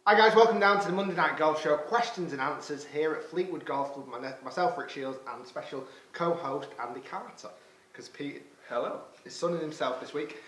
Hi guys, welcome down to the Monday Night Golf Show, questions and answers here at Fleetwood Golf Club. Myself, Rick Shiels, and special co-host Andy Carter, because Pete is sunning himself this week.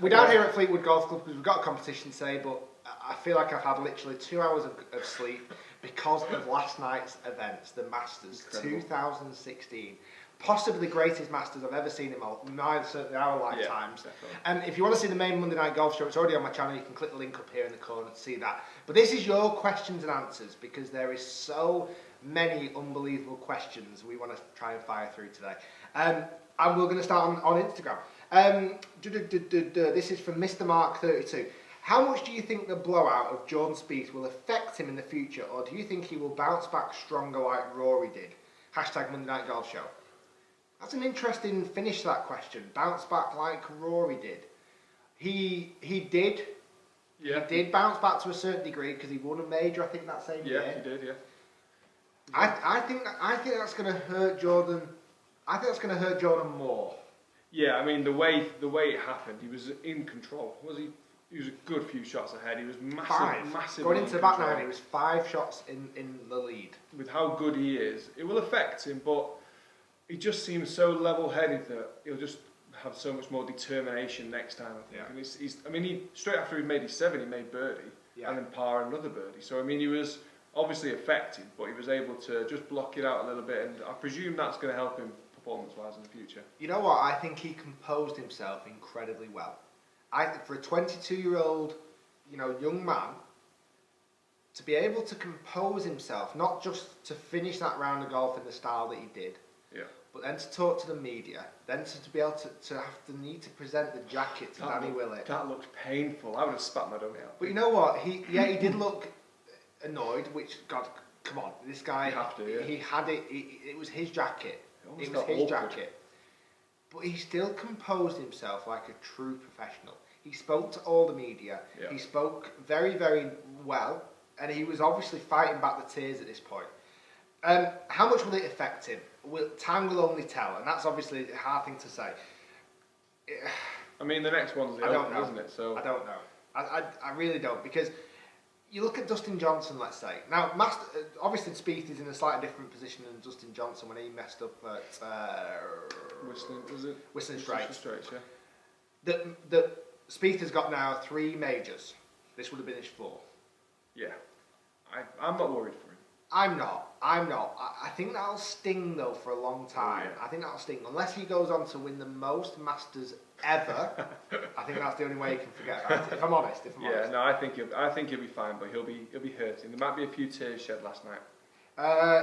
We're down here at Fleetwood Golf Club because we've got a competition today, but I feel like I've had literally 2 hours of sleep because of last night's events, the Masters. Incredible. 2016. Possibly the greatest Masters I've ever seen in certainly our lifetimes. And if you want to see the main Monday Night Golf Show, it's already on my channel. You can click the link up here in the corner to see that. But this is your questions and answers because there is so many unbelievable questions we want to try and fire through today. And we're going to start on Instagram. This is from Mr. Mark 32. How much do you think the blowout of Jordan Spieth will affect him in the future, or do you think he will bounce back stronger like Rory did? Hashtag Monday Night Golf Show. That's an interesting finish to that question. Bounce back like Rory did. He did. Yeah. He did bounce back to a certain degree because he won a major, I think, that same year. Yeah, he did, yeah. I think that's going to hurt Jordan. I think that's going to hurt Jordan more. Yeah, I mean, the way it happened, he was in control. He was a good few shots ahead. He was massive. Going into the back nine, he was 5 shots in the lead. With how good he is, it will affect him, but he just seems so level-headed that he'll just have so much more determination next time, I think. Yeah. And he straight after he made his 7, he made birdie, and then par another birdie. So, I mean, he was obviously affected, but he was able to just block it out a little bit, and I presume that's going to help him performance-wise in the future. You know what? I think he composed himself incredibly well. For a 22-year-old, young man, to be able to compose himself, not just to finish that round of golf in the style that he did, but then to talk to the media, then to be able to need to present the jacket to Danny Willett. That looked painful. I would have spat my dummy out. But you know what? He did look annoyed, which, God, come on, this guy, you have to, yeah. He had it, it was his jacket. It was his jacket. But he still composed himself like a true professional. He spoke to all the media. Yeah. He spoke very, very well, and he was obviously fighting back the tears at this point. How much will it affect him? Time will only tell, and that's obviously a hard thing to say. I mean, the next one's the Open, isn't it? So I don't know. I really don't, because you look at Dustin Johnson, let's say. Now, obviously Spieth is in a slightly different position than Dustin Johnson when he messed up at Whistling Straits, yeah. That Spieth has got now 3 majors. This would have been his 4th. Yeah. I'm not worried for him. I'm not. I think that'll sting, though, for a long time. Oh, yeah. I think that'll sting. Unless he goes on to win the most Masters ever, I think that's the only way he can forget about it, if I'm honest. No, I think he'll be fine, but he'll be hurting. There might be a few tears shed last night.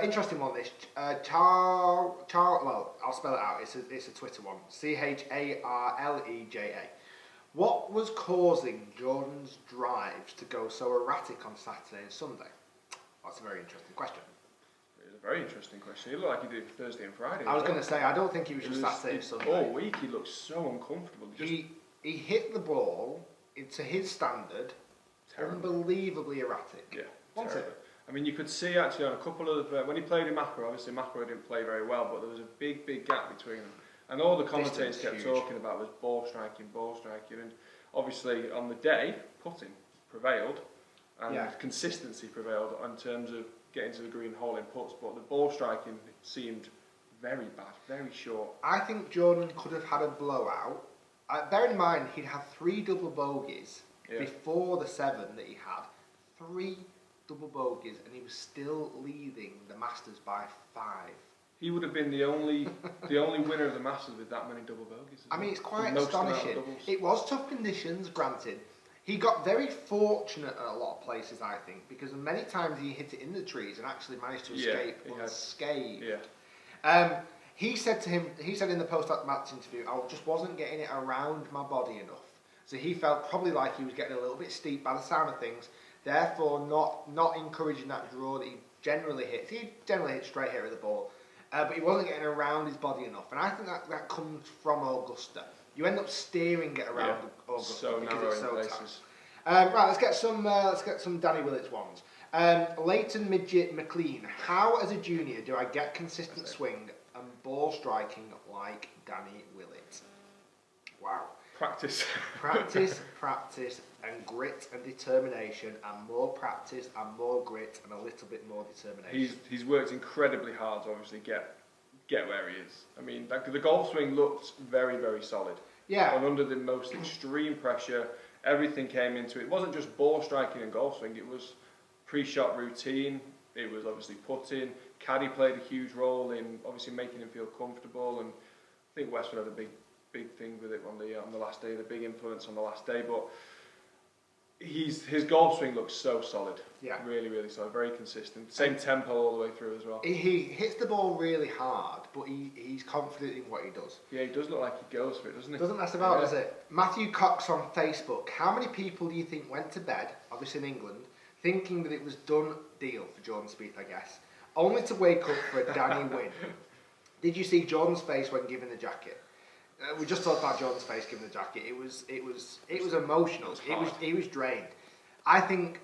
Interesting one, this. Well, I'll spell it out. It's a Twitter one. Charleja. What was causing Jordan's drives to go so erratic on Saturday and Sunday? That's a very interesting question. It's a very interesting question. He looked like he did Thursday and Friday. I was going to say, I don't think he was just Saturday and Sunday. All week he looked so uncomfortable. He hit the ball, to his standard, unbelievably erratic. Yeah, wasn't it? I mean, you could see actually on a couple of... when he played in McEnroe, obviously McEnroe didn't play very well, but there was a big gap between them. And all the commentators kept talking about was ball striking. And obviously on the day, putting prevailed. And consistency prevailed in terms of getting to the green hole in putts, but the ball striking seemed very bad, very short. I think Jordan could have had a blowout. Bear in mind, he'd had 3 double bogeys before the 7 that he had. 3 double bogeys, and he was still leading the Masters by 5. He would have been the only winner of the Masters with that many double bogeys. I mean, it's quite astonishing. It was tough conditions, granted. He got very fortunate at a lot of places, I think, because many times he hit it in the trees and actually managed to escape unscathed. Yeah. He said in the post-match interview, I just wasn't getting it around my body enough. So he felt probably like he was getting a little bit steep by the sound of things, therefore not encouraging that draw that he generally hits. He generally hits straight here at the ball, but he wasn't getting around his body enough. And I think that comes from Augusta. You end up steering it around Augusta because it's so tight. Right, let's get some Danny Willett's ones. Leighton Midget McLean. How, as a junior, do I get consistent swing and ball striking like Danny Willett? Wow. Practice. Practice, and grit and determination, and more practice and more grit and a little bit more determination. He's worked incredibly hard to obviously get where he is. I mean, the golf swing looked very, very solid. Yeah. And under the most extreme pressure, everything came into it. It wasn't just ball striking and golf swing, it was pre-shot routine, it was obviously putting. Caddy played a huge role in obviously making him feel comfortable, and I think Westwood had a big thing with it on the last day, the big influence on the last day. But his golf swing looks so solid. Yeah. Really, really solid. Very consistent. Same tempo all the way through as well. He hits the ball really hard, but he's confident in what he does. Yeah, he does look like he goes for it, doesn't he? Doesn't mess about, does it? Matthew Cox on Facebook. How many people do you think went to bed, obviously in England, thinking that it was done deal for Jordan Spieth, I guess, only to wake up for a Danny win? Did you see Jordan's face when given the jacket? We just talked about Jordan's face giving the jacket. It was emotional. He was drained. I think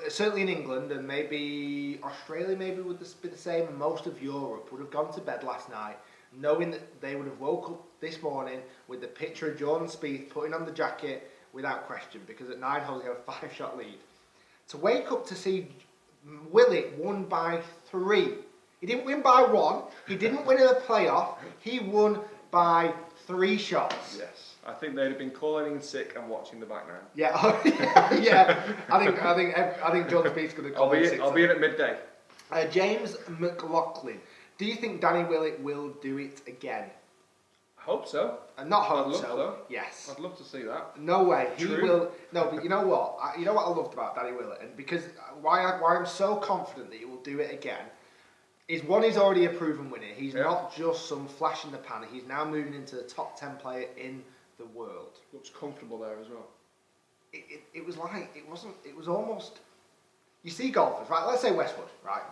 certainly in England and maybe Australia would be the same. And most of Europe would have gone to bed last night knowing that they would have woke up this morning with the picture of Jordan Spieth putting on the jacket without question, because at 9 holes he had a 5-shot lead. To wake up to see Willett won by 3. He didn't win by 1. He didn't win in a playoff. He won by 3 shots. Yes, I think they'd have been calling in sick and watching the background. Yeah, yeah. I think John Spieth's going to call in sick. I'll be in at midday. James McLaughlin, do you think Danny Willett will do it again? I hope so. Not hope so. Yes. I'd love to see that. No way. He will. No, but you know what? You know what I loved about Danny Willett, and because why I'm so confident that he will do it again. He's already a proven winner. He's not just some flash in the pan. He's now moving into the top 10 player in the world. Looks comfortable there as well. It was almost, you see golfers, right? Let's say Westwood, right?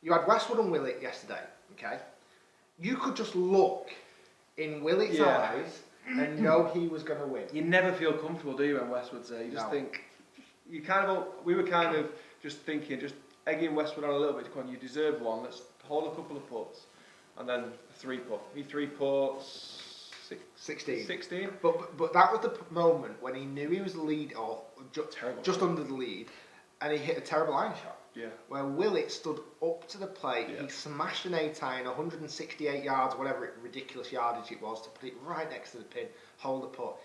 You had Westwood and Willett yesterday, okay? You could just look in Willett's eyes and know he was going to win. You never feel comfortable, do you, when Westwood's there? You just think, we were kind of just thinking, just egging Westwood on a little bit. Come on, you deserve one. Let's hold a couple of putts, and then a 3-putt. He 3-putts 16. But that was the moment when he knew he was the lead, or just under the lead, and he hit a terrible iron shot. Yeah. Where Willett stood up to the plate, he smashed an 8-iron, 168 yards, whatever ridiculous yardage it was, to put it right next to the pin, hold the putt.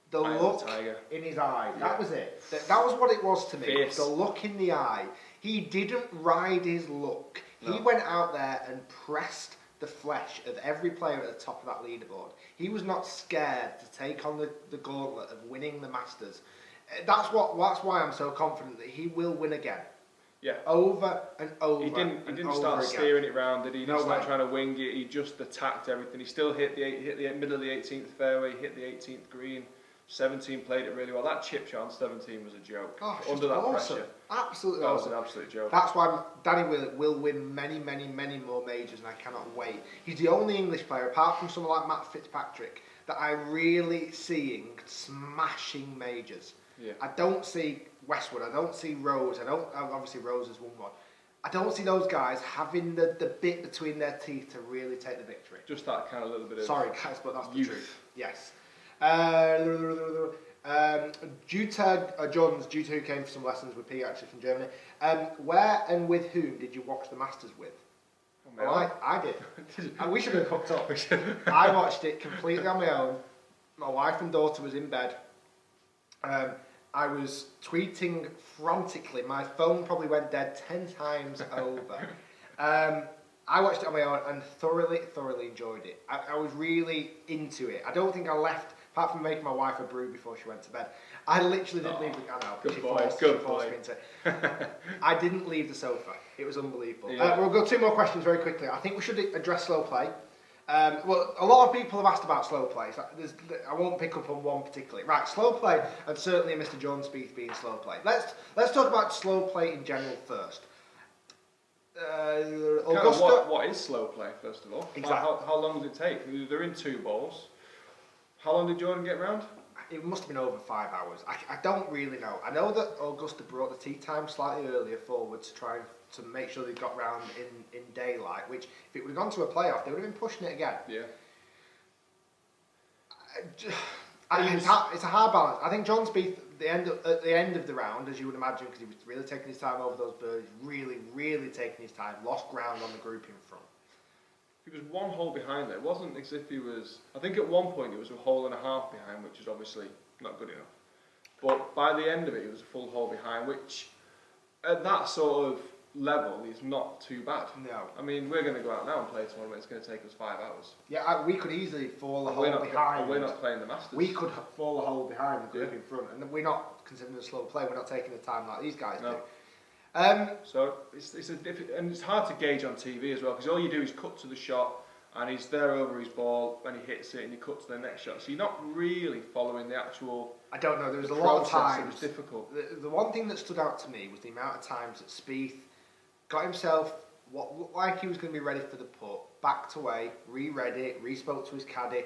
The look in his eye, that was it. That was what it was to me. Fierce. The look in the eye. He didn't ride his luck. No. He went out there and pressed the flesh of every player at the top of that leaderboard. He was not scared to take on the gauntlet of winning the Masters. That's why I'm so confident that he will win again. Yeah. Over and over. He didn't start steering it round, did he? He didn't start trying to wing it. He just attacked everything. He still hit the middle of the 18th fairway, hit the 18th green. 17 played it really well. That chip shot on 17 was a joke. Under that pressure. Absolutely that awesome. was an absolute joke. That's why Danny Willett will win many, many, many more majors, and I cannot wait. He's the only English player, apart from someone like Matt Fitzpatrick, that I'm really seeing smashing majors. Yeah. I don't see Westwood, I don't see Rose, obviously Rose has won one. I don't see those guys having the bit between their teeth to really take the victory. Just that kind of little bit of Sorry guys, but that's youth. The truth. Yes. Jordan's due to came for some lessons with P actually from Germany. Where and with whom did you watch the Masters with? I did. And we should have hooked up. I watched it completely on my own. My wife and daughter was in bed. I was tweeting frantically. My phone probably went dead 10 times over. I watched it on my own and thoroughly enjoyed it. I was really into it. I don't think I left, apart from making my wife a brew before she went to bed. I literally didn't leave the... I know, good boy. I didn't leave the sofa. It was unbelievable. Yeah. We'll go 2 more questions very quickly. I think we should address slow play. Well, a lot of people have asked about slow play. So I won't pick up on one particularly. Right, slow play, and certainly Mr. Jordan Spieth being slow play. Let's talk about slow play in general first. Augusta. What is slow play, first of all? Exactly. How long does it take? They're in 2 balls. How long did Jordan get round? It must have been over 5 hours. I don't really know. I know that Augusta brought the tee time slightly earlier forward to try to make sure they got round in daylight, which if it would have gone to a playoff, they would have been pushing it again. Yeah. It's a hard balance. I think John Spieth, at the end of the round, as you would imagine, because he was really taking his time over those birdies, really taking his time, lost ground on the group in front. He was one hole behind there. It wasn't as if he was... I think at one point it was a hole and a half behind, which is obviously not good enough. But by the end of it, it was a full hole behind, which at that sort of level is not too bad. No. I mean, we're going to go out now and play a tournament. It's going to take us 5 hours. Yeah, we could easily fall a hole behind. We're not playing the Masters. We could fall a hole behind the group in front, and we're not considering a slow play. We're not taking the time like these guys do. So it's a and it's hard to gauge on TV as well, because all you do is cut to the shot, and he's there over his ball when he hits it, and you cut to the next shot. So you're not really following the actual. I don't know. There was a lot of times. It was difficult. The one thing that stood out to me was the amount of times that Spieth got himself what looked like he was going to be ready for the putt, backed away, re-read it, re-spoke to his caddy,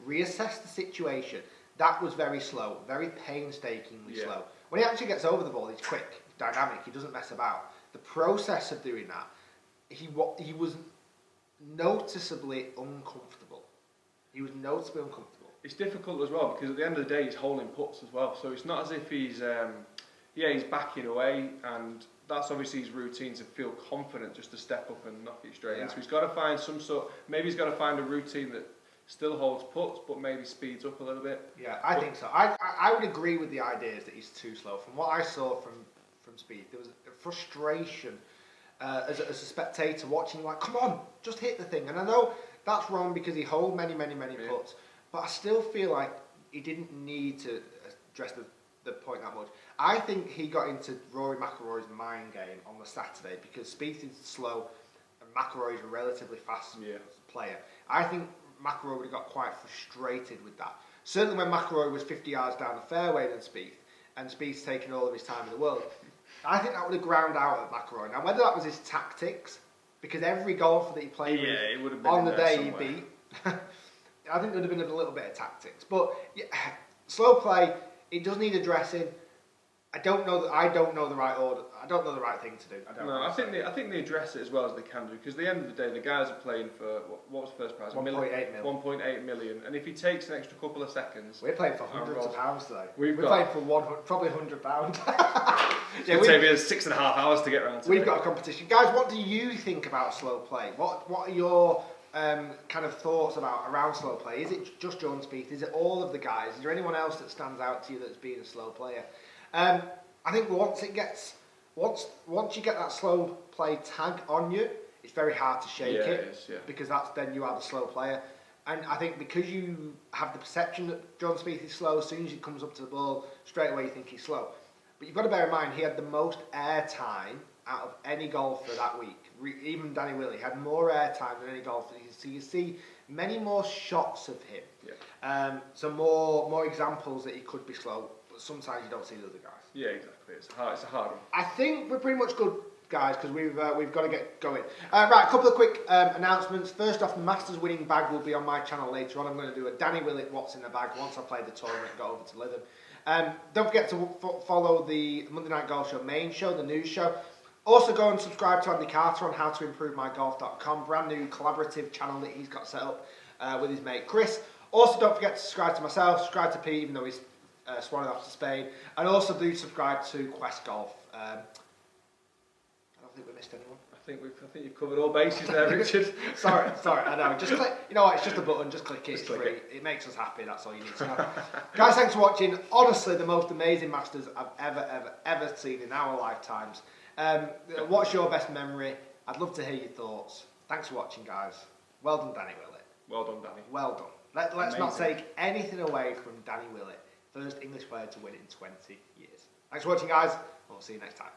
reassessed the situation. That was very slow, very painstakingly slow. When he actually gets over the ball, he's quick, dynamic, he doesn't mess about. The process of doing that, he was noticeably uncomfortable. He was noticeably uncomfortable. It's difficult as well, because at the end of the day, he's holding putts as well. So it's not as if he's, he's backing away, and that's obviously his routine to feel confident just to step up and knock it straight in. So he's got to find maybe he's got to find a routine that still holds putts, but maybe speeds up a little bit. Yeah, I think so. I would agree with the ideas that he's too slow. From what I saw from Spieth, there was a frustration as a spectator watching, like, come on, just hit the thing. And I know that's wrong because he holed many putts, but I still feel like he didn't need to address the point that much. I think he got into Rory McIlroy's mind game on the Saturday because Spieth is slow and McIlroy is a relatively fast player. I think McIlroy would have got quite frustrated with that. Certainly when McIlroy was 50 yards down the fairway than Spieth, and Spieth's taking all of his time in the world, I think that would have ground out at McIlroy. Now, whether that was his tactics, because every golfer that he played with on the day he beat, I think there would have been a little bit of tactics. But slow play, it does need addressing. I don't know the right order. I don't know the right thing to do. I think they address it as well as they can do, because at the end of the day, the guys are playing for what was the first prize? 1.8 million. And if he takes an extra couple of seconds, we're playing for hundreds of pounds today. We're playing for probably £100. It's going to take me 6.5 hours to get around. We've got a competition, guys. What do you think about slow play? What are your kind of thoughts around slow play? Is it just John Spieth? Is it all of the guys? Is there anyone else that stands out to you that's being a slow player? I think once you get that slow play tag on you, it's very hard to shake it, because then you are the slow player. And I think because you have the perception that John Spieth is slow, as soon as he comes up to the ball, straight away you think he's slow. But you've got to bear in mind, he had the most air time out of any golfer that week. Even Danny Willett had more air time than any golfer. So you see many more shots of him. So more examples that he could be slow. But sometimes you don't see the other guys. Yeah, exactly. It's a hard one. I think we're pretty much good, guys, because we've got to get going. Right, a couple of quick announcements. First off, the Masters winning bag will be on my channel later on. I'm going to do a Danny Willett What's in the Bag once I play the tournament and go over to Lytham. Don't forget to follow the Monday Night Golf Show main show, the news show. Also go and subscribe to Andy Carter on howtoimprovemygolf.com, brand new collaborative channel that he's got set up with his mate Chris. Also don't forget to subscribe to myself, subscribe to Pete, even though he's swanning off to Spain, and also do subscribe to Quest Golf. I don't think we missed anyone. I think you've covered all bases there, Richard. sorry, I know. Just click. You know what? It's just a button. Just click it. It's free. It makes us happy. That's all you need to know. Guys, thanks for watching. Honestly, the most amazing Masters I've ever seen in our lifetimes. What's your best memory? I'd love to hear your thoughts. Thanks for watching, guys. Well done, Danny Willett. Well done, Danny. Well done. Let's not take anything away from Danny Willett. First English player to win it in 20 years. Thanks for watching, guys. We'll see you next time.